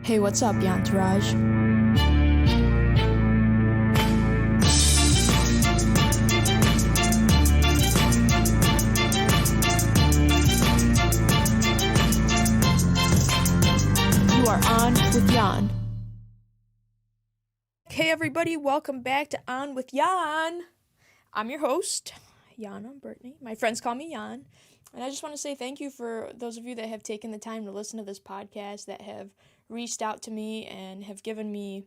Hey, what's up, Yantaraj? You are on with Yan. Hey everybody, welcome back to On with Yan. I'm your host, Yana Brittany. My friends call me Yan. And I just want to say thank you for those of you that have taken the time to listen to this podcast, that have reached out to me and have given me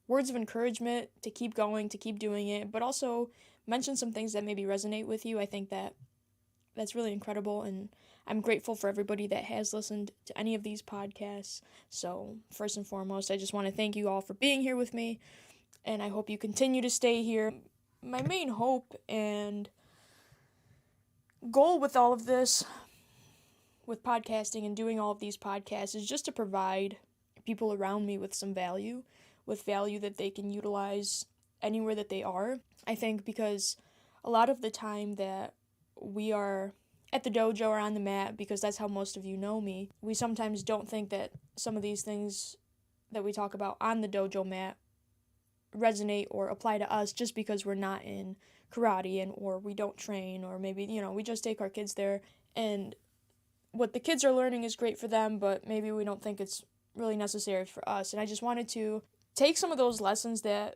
words of encouragement to keep going, to keep doing it, but also mention some things that maybe resonate with you. I think that's really incredible, and I'm grateful for everybody that has listened to any of these podcasts. So first and foremost, I just want to thank you all for being here with me, and I hope you continue to stay here. My main hope and goal with all of this, with podcasting and doing all of these podcasts, is just to provide people around me with some value, with value that they can utilize anywhere that they are. I think because a lot of the time that we are at the dojo or on the mat, because that's how most of you know me, we sometimes don't think that some of these things that we talk about on the dojo mat resonate or apply to us just because we're not in karate or we don't train, or maybe, we just take our kids there and what the kids are learning is great for them, but maybe we don't think it's really necessary for us. And I just wanted to take some of those lessons that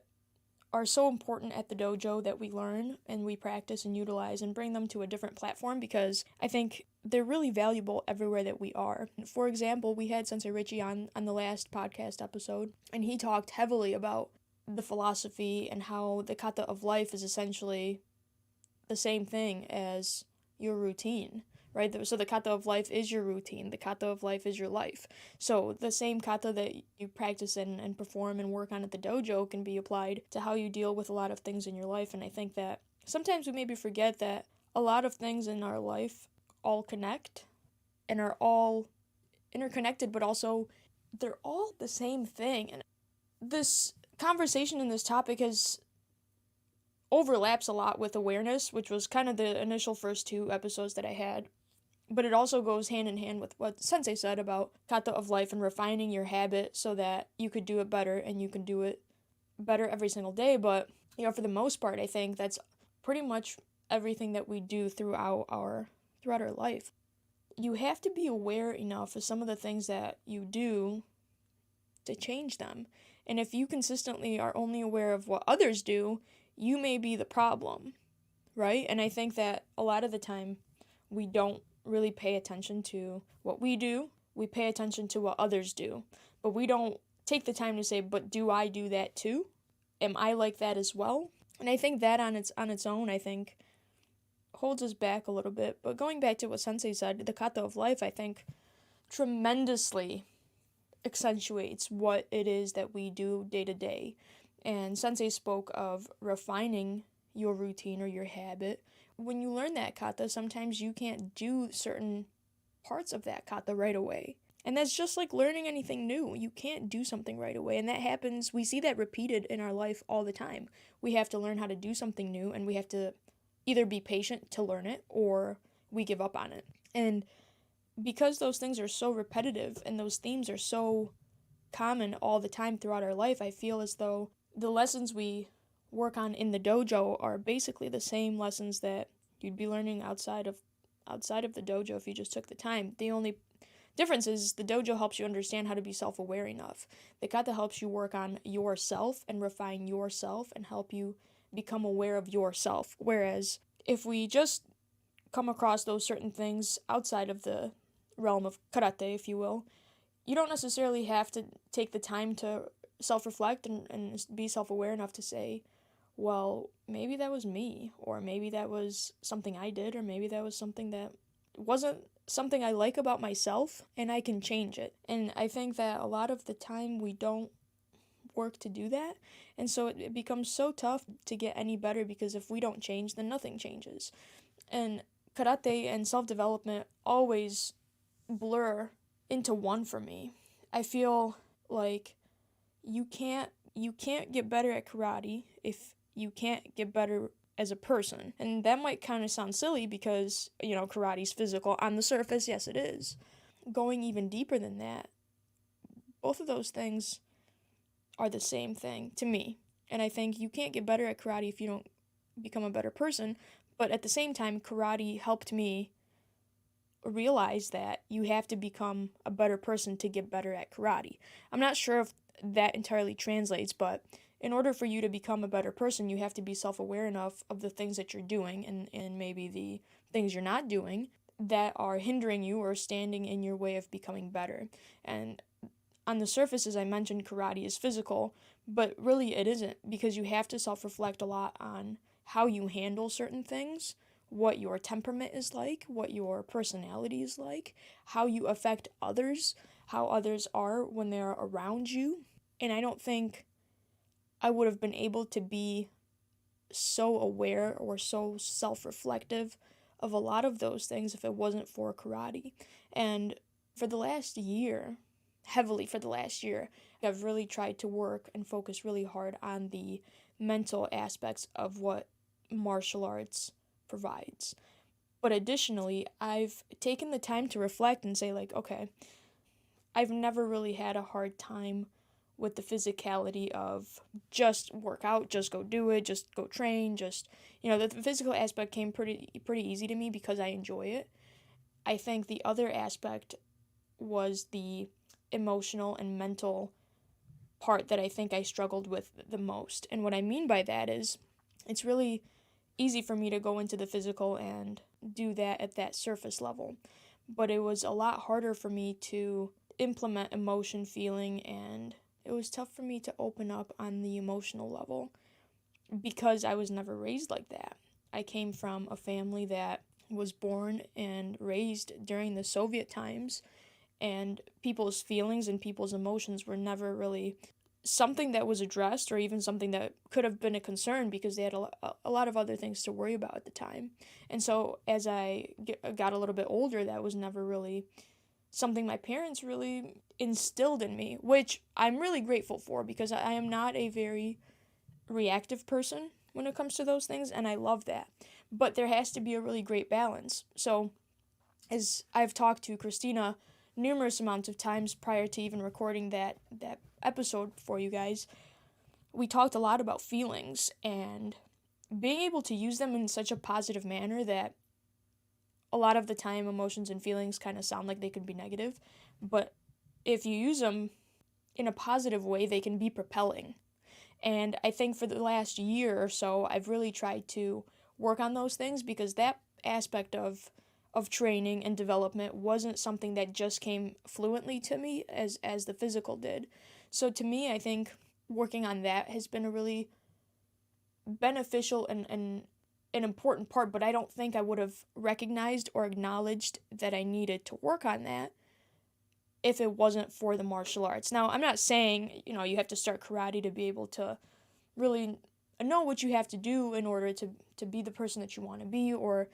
are so important at the dojo that we learn and we practice and utilize and bring them to a different platform, because I think they're really valuable everywhere that we are. For example, we had Sensei Richie on the last podcast episode, and he talked heavily about the philosophy and how the kata of life is essentially the same thing as your routine, right? So the kata of life is your routine. The kata of life is your life. So the same kata that you practice and perform and work on at the dojo can be applied to how you deal with a lot of things in your life. And I think that sometimes we maybe forget that a lot of things in our life all connect and are all interconnected, but also they're all the same thing. And this conversation in this topic overlaps a lot with awareness, which was kind of the initial first two episodes that I had. But it also goes hand in hand with what Sensei said about kata of life and refining your habit so that you could do it better and you can do it better every single day. But, for the most part, I think that's pretty much everything that we do throughout our life. You have to be aware enough of some of the things that you do to change them. And if you consistently are only aware of what others do, you may be the problem, right? And I think that a lot of the time we don't really pay attention to what we do. We pay attention to what others do, but we don't take the time to say, but do I do that too? Am I like that as well? And I think that on its own, I think, holds us back a little bit. But going back to what Sensei said, the kata of life, I think, tremendously accentuates what it is that we do day to day. And Sensei spoke of refining your routine or your habit. When you learn that kata, sometimes you can't do certain parts of that kata right away. And that's just like learning anything new. You can't do something right away. And that happens, we see that repeated in our life all the time. We have to learn how to do something new, and we have to either be patient to learn it or we give up on it. And because those things are so repetitive and those themes are so common all the time throughout our life, I feel as though the lessons we work on in the dojo are basically the same lessons that you'd be learning outside of the dojo if you just took the time. The only difference is the dojo helps you understand how to be self-aware enough. The kata helps you work on yourself and refine yourself and help you become aware of yourself. Whereas if we just come across those certain things outside of the realm of karate, if you will, you don't necessarily have to take the time to self-reflect and be self-aware enough to say, well, maybe that was me, or maybe that was something I did, or maybe that was something that wasn't something I like about myself, and I can change it. And I think that a lot of the time we don't work to do that, and so it becomes so tough to get any better, because if we don't change, then nothing changes. And karate and self-development always blur into one for me. I feel like you can't get better at karate if you can't get better as a person. And that might kind of sound silly because, karate's physical on the surface. Yes, it is. Going even deeper than that, both of those things are the same thing to me. And I think you can't get better at karate if you don't become a better person. But at the same time, karate helped me realize that you have to become a better person to get better at karate. I'm not sure if that entirely translates, but in order for you to become a better person, you have to be self-aware enough of the things that you're doing and maybe the things you're not doing that are hindering you or standing in your way of becoming better. And on the surface, as I mentioned, karate is physical, but really it isn't, because you have to self-reflect a lot on how you handle certain things, what your temperament is like, what your personality is like, how you affect others, how others are when they're around you. And I don't think I would have been able to be so aware or so self-reflective of a lot of those things if it wasn't for karate. And for the last year, heavily for the last year, I've really tried to work and focus really hard on the mental aspects of what martial arts provides. But additionally, I've taken the time to reflect and say, like, okay, I've never really had a hard time with the physicality of just work out, just go do it, just go train, just, the physical aspect came pretty easy to me because I enjoy it. I think the other aspect was the emotional and mental part that I think I struggled with the most. And what I mean by that is it's really easy for me to go into the physical and do that at that surface level. But it was a lot harder for me to implement emotion, feeling, and it was tough for me to open up on the emotional level because I was never raised like that. I came from a family that was born and raised during the Soviet times, and people's feelings and people's emotions were never really something that was addressed or even something that could have been a concern because they had a lot of other things to worry about at the time. And so as I got a little bit older, that was never really something my parents really instilled in me, which I'm really grateful for because I am not a very reactive person when it comes to those things, and I love that. But there has to be a really great balance. So as I've talked to Christina numerous amounts of times prior to even recording that episode for you guys, we talked a lot about feelings and being able to use them in such a positive manner that a lot of the time emotions and feelings kind of sound like they could be negative, but if you use them in a positive way, they can be propelling. And I think for the last year or so, I've really tried to work on those things because that aspect of training and development wasn't something that just came fluently to me as the physical did. So to me, I think working on that has been a really beneficial and an important part, but I don't think I would have recognized or acknowledged that I needed to work on that if it wasn't for the martial arts. Now, I'm not saying, you have to start karate to be able to really know what you have to do in order to be the person that you want to be or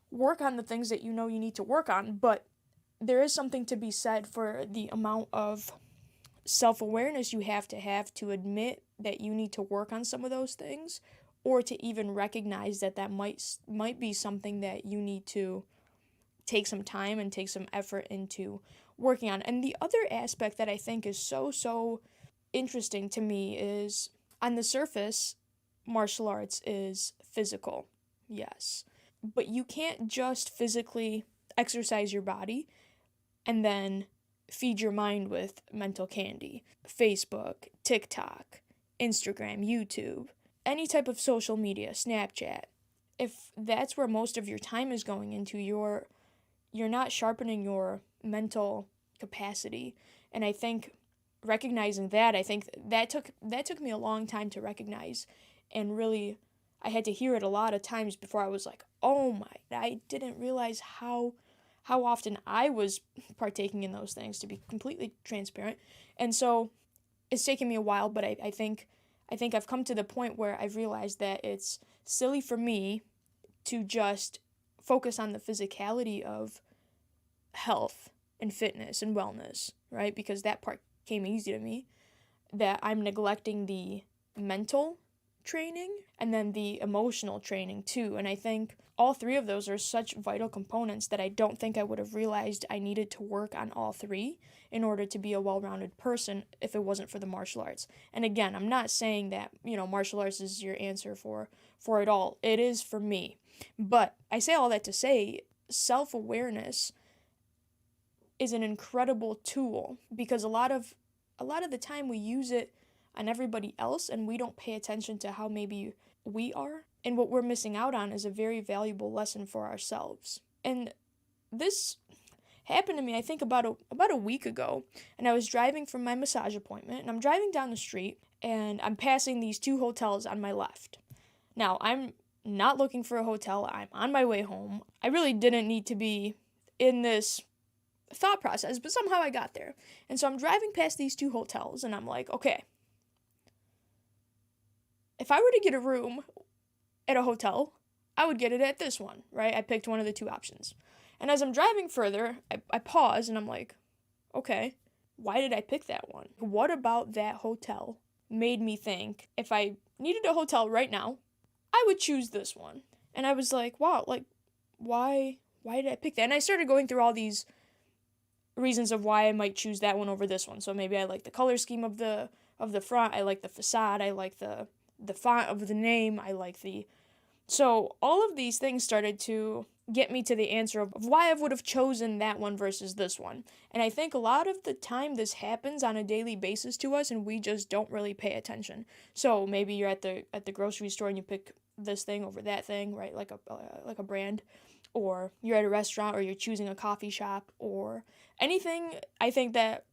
work on the things that you need to work on, but there is something to be said for the amount of self-awareness you have to admit that you need to work on some of those things, or to even recognize that might be something that you need to take some time and take some effort into working on. And the other aspect that I think is so interesting to me is, on the surface, martial arts is physical, yes. But you can't just physically exercise your body and then feed your mind with mental candy. Facebook, TikTok, Instagram, YouTube, any type of social media, Snapchat. If that's where most of your time is going into, you're not sharpening your mental capacity. And I think recognizing that, I think that took me a long time to recognize, and really I had to hear it a lot of times before I was like, oh my, I didn't realize how often I was partaking in those things, to be completely transparent. And so it's taken me a while, but I think I've come to the point where I've realized that it's silly for me to just focus on the physicality of health and fitness and wellness, right? Because that part came easy to me, that I'm neglecting the mental training and then the emotional training too. And I think all three of those are such vital components that I don't think I would have realized I needed to work on all three in order to be a well-rounded person if it wasn't for the martial arts. And again, I'm not saying that, martial arts is your answer for it all. It is for me. But I say all that to say self-awareness is an incredible tool because a lot of the time we use it on everybody else and we don't pay attention to how maybe we are. And what we're missing out on is a very valuable lesson for ourselves. And this happened to me, I think, about a week ago. And I was driving from my massage appointment, and I'm driving down the street, and I'm passing these two hotels on my left. Now, I'm not looking for a hotel. I'm on my way home. I really didn't need to be in this thought process, but somehow I got there. And so I'm driving past these two hotels, and I'm like, okay, if I were to get a room at a hotel, I would get it at this one, right? I picked one of the two options. And as I'm driving further, I pause and I'm like, okay, why did I pick that one? What about that hotel made me think if I needed a hotel right now, I would choose this one? And I was like, wow, like, why did I pick that? And I started going through all these reasons of why I might choose that one over this one. So maybe I like the color scheme of the front, I like the facade, I like the font of the name, so all of these things started to get me to the answer of why I would have chosen that one versus this one. And I think a lot of the time this happens on a daily basis to us and we just don't really pay attention. So maybe you're at the grocery store and you pick this thing over that thing, right? Like a brand, or you're at a restaurant or you're choosing a coffee shop or anything. I think that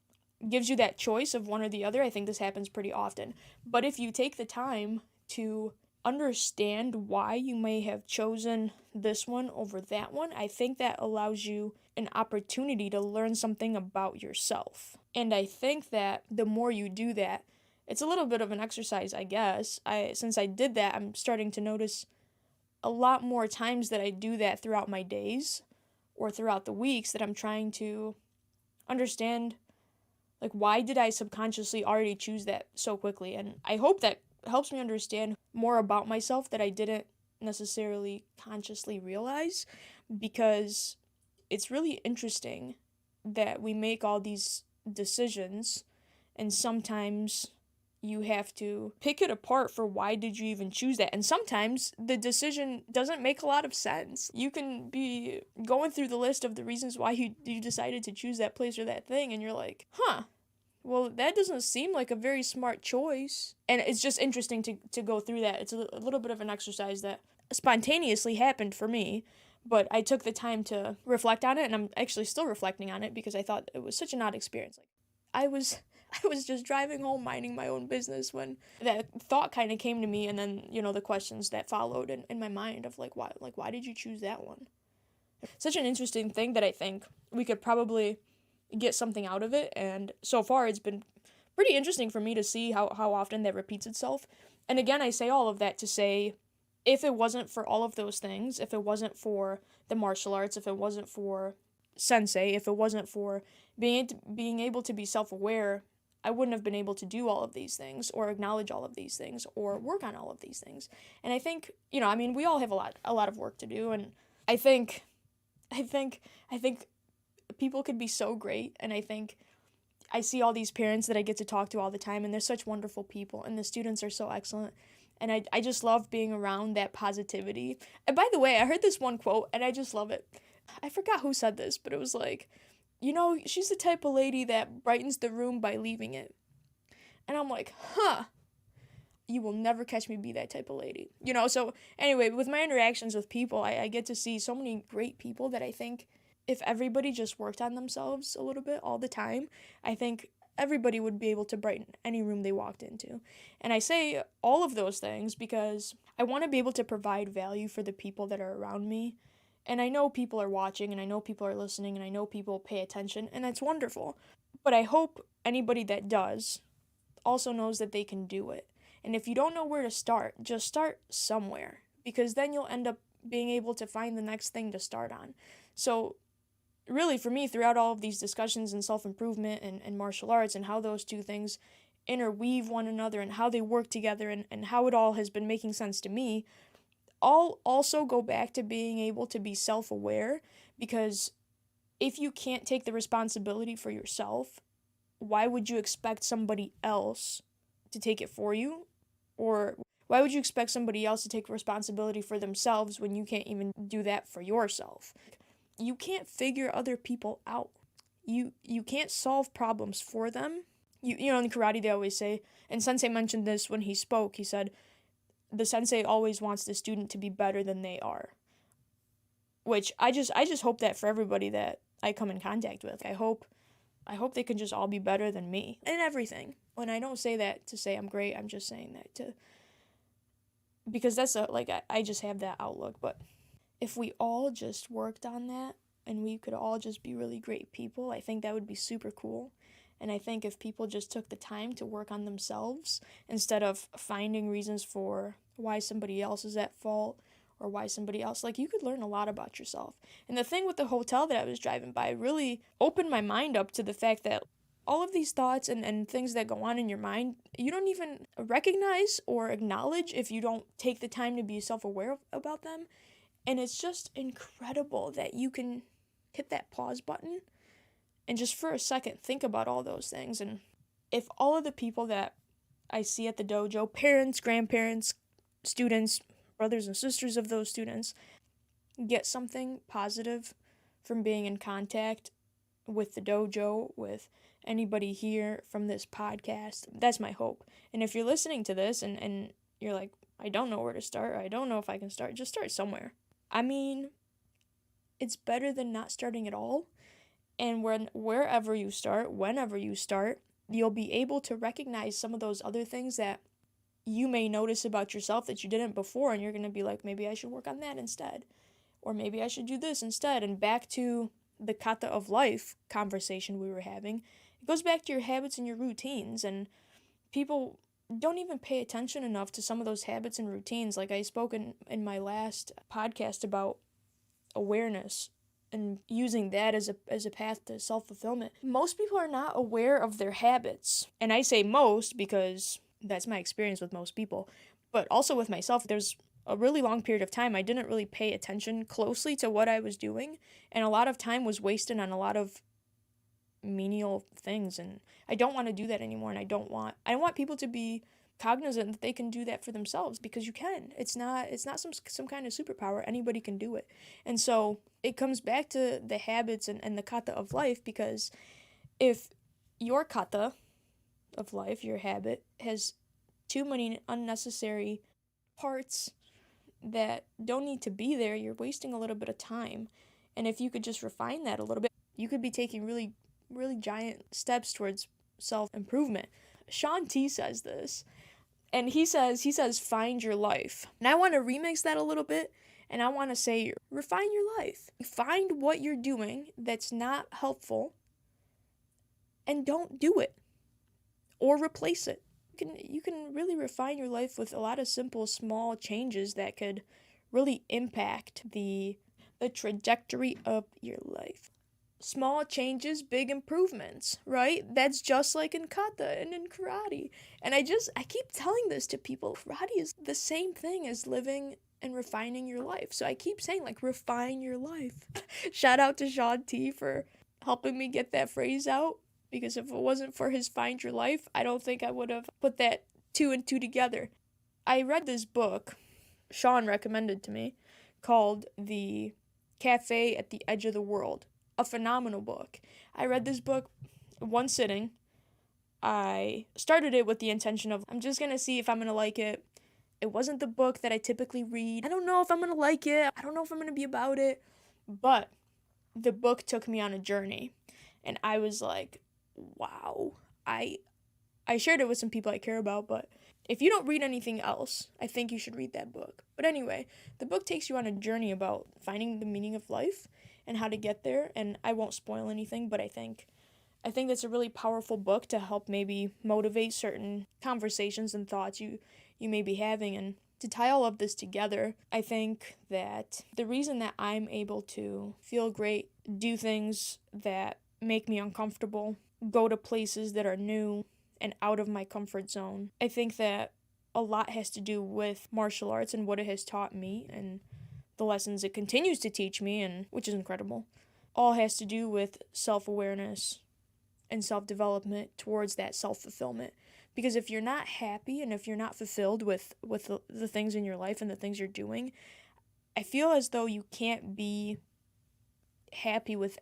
gives you that choice of one or the other. I think this happens pretty often. But if you take the time to understand why you may have chosen this one over that one, I think that allows you an opportunity to learn something about yourself. And I think that the more you do that, it's a little bit of an exercise, I guess. Since I did that, I'm starting to notice a lot more times that I do that throughout my days or throughout the weeks that I'm trying to understand, like, why did I subconsciously already choose that so quickly? And I hope that helps me understand more about myself that I didn't necessarily consciously realize, because it's really interesting that we make all these decisions and sometimes you have to pick it apart for why did you even choose that. And sometimes the decision doesn't make a lot of sense. You can be going through the list of the reasons why you decided to choose that place or that thing and you're like, well, that doesn't seem like a very smart choice. And it's just interesting to go through that. It's a little bit of an exercise that spontaneously happened for me, but I took the time to reflect on it, and I'm actually still reflecting on it because I thought it was such an odd experience. Like, I was just driving home minding my own business when that thought kind of came to me, and then, the questions that followed in my mind of why did you choose that one? Such an interesting thing that I think we could probably get something out of it, and so far it's been pretty interesting for me to see how often that repeats itself. And again, I say all of that to say, if it wasn't for all of those things, if it wasn't for the martial arts, if it wasn't for sensei, if it wasn't for being able to be self-aware, I wouldn't have been able to do all of these things or acknowledge all of these things or work on all of these things. And I think, we all have a lot of work to do, and I think people could be so great, and I think I see all these parents that I get to talk to all the time, and they're such wonderful people, and the students are so excellent, and I just love being around that positivity. And by the way, I heard this one quote, and I just love it. I forgot who said this, but it was like, she's the type of lady that brightens the room by leaving it. And I'm like, you will never catch me be that type of lady. So anyway, with my interactions with people, I get to see so many great people that I think if everybody just worked on themselves a little bit all the time, I think everybody would be able to brighten any room they walked into. And I say all of those things because I want to be able to provide value for the people that are around me. And I know people are watching, and I know people are listening, and I know people pay attention, and that's wonderful. But I hope anybody that does also knows that they can do it. And if you don't know where to start, just start somewhere, because then you'll end up being able to find the next thing to start on. So really, for me, throughout all of these discussions in self-improvement and martial arts and how those two things interweave one another and how they work together and how it all has been making sense to me, all also go back to being able to be self-aware, because if you can't take the responsibility for yourself, why would you expect somebody else to take it for you? Or why would you expect somebody else to take responsibility for themselves when you can't even do that for yourself? You can't figure other people out. You can't solve problems for them. You know, in karate they always say, and Sensei mentioned this when he spoke, he said, the sensei always wants the student to be better than they are. Which I just hope that for everybody that I come in contact with. I hope they can just all be better than me in everything. And I don't say that to say I'm great, I'm just saying that to, because that's I just have that outlook. But if we all just worked on that and we could all just be really great people, I think that would be super cool. And I think if people just took the time to work on themselves instead of finding reasons for why somebody else is at fault or why somebody else, like, you could learn a lot about yourself. And the thing with the hotel that I was driving by really opened my mind up to the fact that all of these thoughts and things that go on in your mind, you don't even recognize or acknowledge if you don't take the time to be self-aware about them. And it's just incredible that you can hit that pause button and just for a second think about all those things. And if all of the people that I see at the dojo, parents, grandparents, students, brothers and sisters of those students, get something positive from being in contact with the dojo, with anybody here from this podcast, that's my hope. And if you're listening to this and you're like, I don't know where to start, I don't know if I can start, just start somewhere. I mean, it's better than not starting at all. And wherever you start, whenever you start, you'll be able to recognize some of those other things that you may notice about yourself that you didn't before, and you're going to be like, maybe I should work on that instead. Or maybe I should do this instead. And back to the kata of life conversation we were having, it goes back to your habits and your routines. And people don't even pay attention enough to some of those habits and routines. Like I spoke in my last podcast about awareness and using that as a path to self-fulfillment. Most people are not aware of their habits. And I say most because that's my experience with most people. But also with myself, there's a really long period of time I didn't really pay attention closely to what I was doing. And a lot of time was wasted on a lot of menial things. And I don't want to do that anymore. And I want people to be cognizant that they can do that for themselves, because you can. It's not some kind of superpower. Anybody can do it. And so it comes back to the habits and the kata of life, because if your kata of life, your habit, has too many unnecessary parts that don't need to be there, you're wasting a little bit of time. And if you could just refine that a little bit, you could be taking really, really giant steps towards self-improvement. Shaun T says this, and he says, find your life. And I want to remix that a little bit, and I want to say, refine your life. Find what you're doing that's not helpful, and don't do it, or replace it. You can really refine your life with a lot of simple, small changes that could really impact the trajectory of your life. Small changes, big improvements, right? That's just like in kata and in karate. And I keep telling this to people. Karate is the same thing as living and refining your life. So I keep saying, like, refine your life. Shout out to Shaun T for helping me get that phrase out, because if it wasn't for his Find Your Life, I don't think I would have put that 2 and 2 together. I read this book Sean recommended to me called The Cafe at the Edge of the World. A phenomenal book. I read this book one sitting. I started it with the intention of, I'm just going to see if I'm going to like it. It wasn't the book that I typically read. I don't know if I'm going to like it. I don't know if I'm going to be about it. But the book took me on a journey. And I was like, wow. I shared it with some people I care about, but if you don't read anything else, I think you should read that book. But anyway, the book takes you on a journey about finding the meaning of life and how to get there, and I won't spoil anything, but I think that's a really powerful book to help maybe motivate certain conversations and thoughts you may be having. And to tie all of this together, I think that the reason that I'm able to feel great, do things that make me uncomfortable, go to places that are new, and out of my comfort zone. I think that a lot has to do with martial arts and what it has taught me and the lessons it continues to teach me, and which is incredible. All has to do with self-awareness and self-development towards that self-fulfillment. Because if you're not happy and if you're not fulfilled with the things in your life and the things you're doing, I feel as though you can't be happy with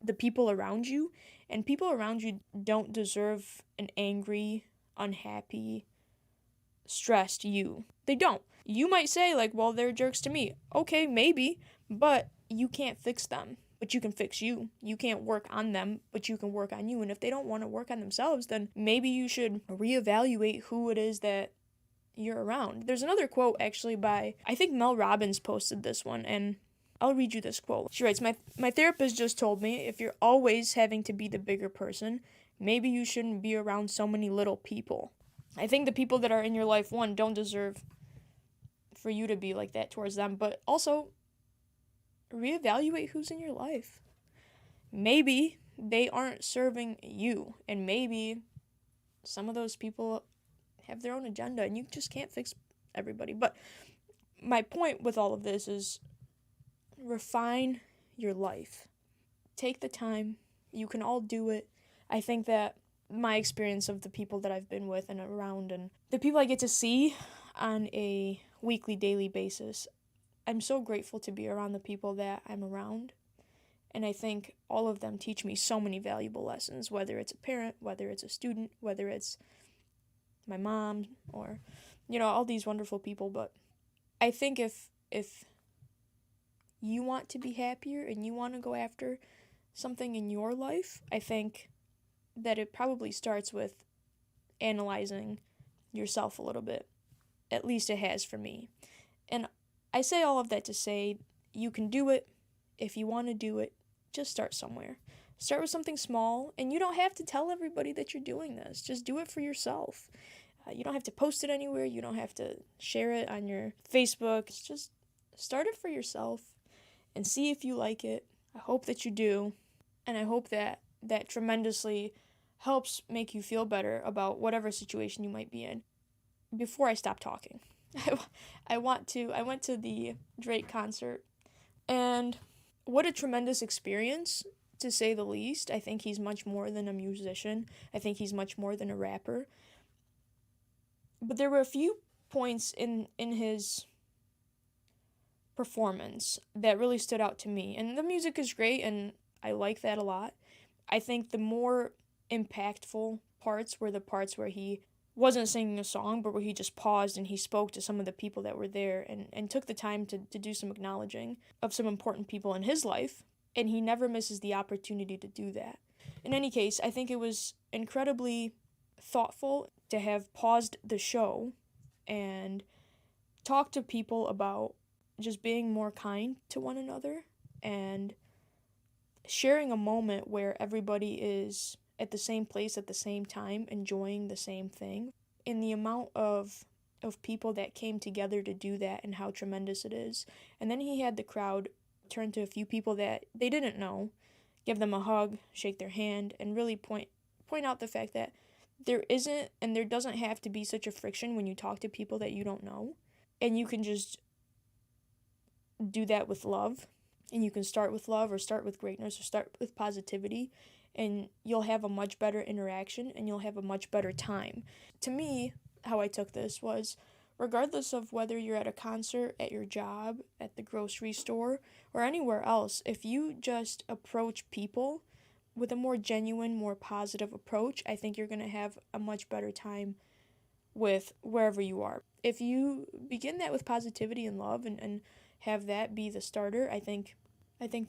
the people around you, and people around you don't deserve an angry, unhappy, stressed you. They don't. You might say, like, well, they're jerks to me. Okay, maybe, but you can't fix them. But you can fix you. You can't work on them, but you can work on you. And if they don't want to work on themselves, then maybe you should reevaluate who it is that you're around. There's another quote actually by, I think Mel Robbins posted this one, and I'll read you this quote. She writes, my therapist just told me if you're always having to be the bigger person, maybe you shouldn't be around so many little people. I think the people that are in your life, one, don't deserve for you to be like that towards them, but also reevaluate who's in your life. Maybe they aren't serving you, and maybe some of those people have their own agenda, and you just can't fix everybody. But my point with all of this is refine your life. Take the time. You can all do it. I think that my experience of the people that I've been with and around and the people I get to see on a weekly, daily basis, I'm so grateful to be around the people that I'm around. And I think all of them teach me so many valuable lessons, whether it's a parent, whether it's a student, whether it's my mom, or, all these wonderful people. But I think if you want to be happier and you want to go after something in your life, I think that it probably starts with analyzing yourself a little bit. At least it has for me. And I say all of that to say you can do it. If you want to do it, just start somewhere. Start with something small, and you don't have to tell everybody that you're doing this. Just do it for yourself. You don't have to post it anywhere. You don't have to share it on your Facebook. Just start it for yourself and see if you like it. I hope that you do, and I hope that tremendously helps make you feel better about whatever situation you might be in. Before I stop talking, I went to the Drake concert, and what a tremendous experience, to say the least. I think he's much more than a musician. I think he's much more than a rapper. But there were a few points in his performance that really stood out to me. And the music is great, and I like that a lot. I think the more impactful parts were the parts where he wasn't singing a song, but where he just paused and he spoke to some of the people that were there and took the time to do some acknowledging of some important people in his life. And he never misses the opportunity to do that. In any case, I think it was incredibly thoughtful to have paused the show and talk to people about just being more kind to one another and sharing a moment where everybody is at the same place at the same time, enjoying the same thing. And the amount of people that came together to do that and how tremendous it is. And then he had the crowd turn to a few people that they didn't know, give them a hug, shake their hand, and really point out the fact that there isn't and there doesn't have to be such a friction when you talk to people that you don't know. And you can just do that with love. And you can start with love or start with greatness or start with positivity. And you'll have a much better interaction and you'll have a much better time. To me, how I took this was, regardless of whether you're at a concert, at your job, at the grocery store, or anywhere else, if you just approach people with a more genuine, more positive approach, I think you're going to have a much better time with wherever you are. If you begin that with positivity and love and have that be the starter, I think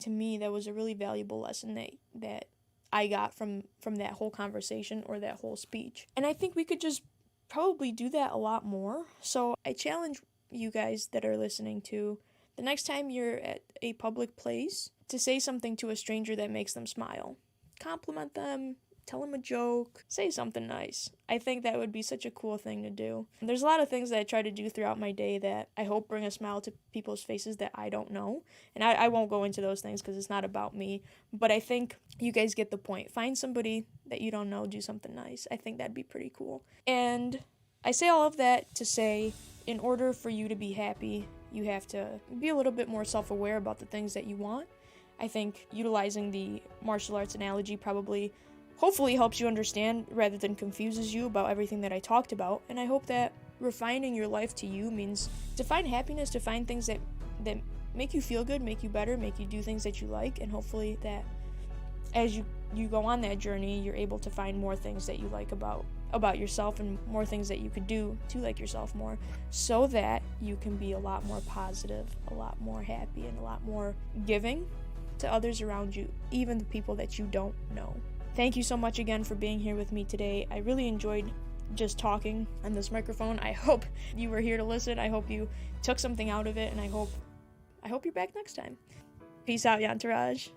to me that was a really valuable lesson that I got from that whole conversation or that whole speech. And I think we could just probably do that a lot more. So I challenge you guys that are listening to, the next time you're at a public place, to say something to a stranger that makes them smile. Compliment them, tell them a joke, say something nice. I think that would be such a cool thing to do. There's a lot of things that I try to do throughout my day that I hope bring a smile to people's faces that I don't know. And I won't go into those things because it's not about me. But I think you guys get the point. Find somebody that you don't know, do something nice. I think that'd be pretty cool. And I say all of that to say, in order for you to be happy, you have to be a little bit more self-aware about the things that you want. I think utilizing the martial arts analogy probably, hopefully helps you understand rather than confuses you about everything that I talked about. And I hope that refining your life to you means to find happiness, to find things that make you feel good, make you better, make you do things that you like. And hopefully that as you go on that journey, you're able to find more things that you like about yourself and more things that you could do to like yourself more, so that you can be a lot more positive, a lot more happy, and a lot more giving to others around you, even the people that you don't know. Thank you so much again for being here with me today. I really enjoyed just talking on this microphone. I hope you were here to listen. I hope you took something out of it, and I hope you're back next time. Peace out, Yantaraj.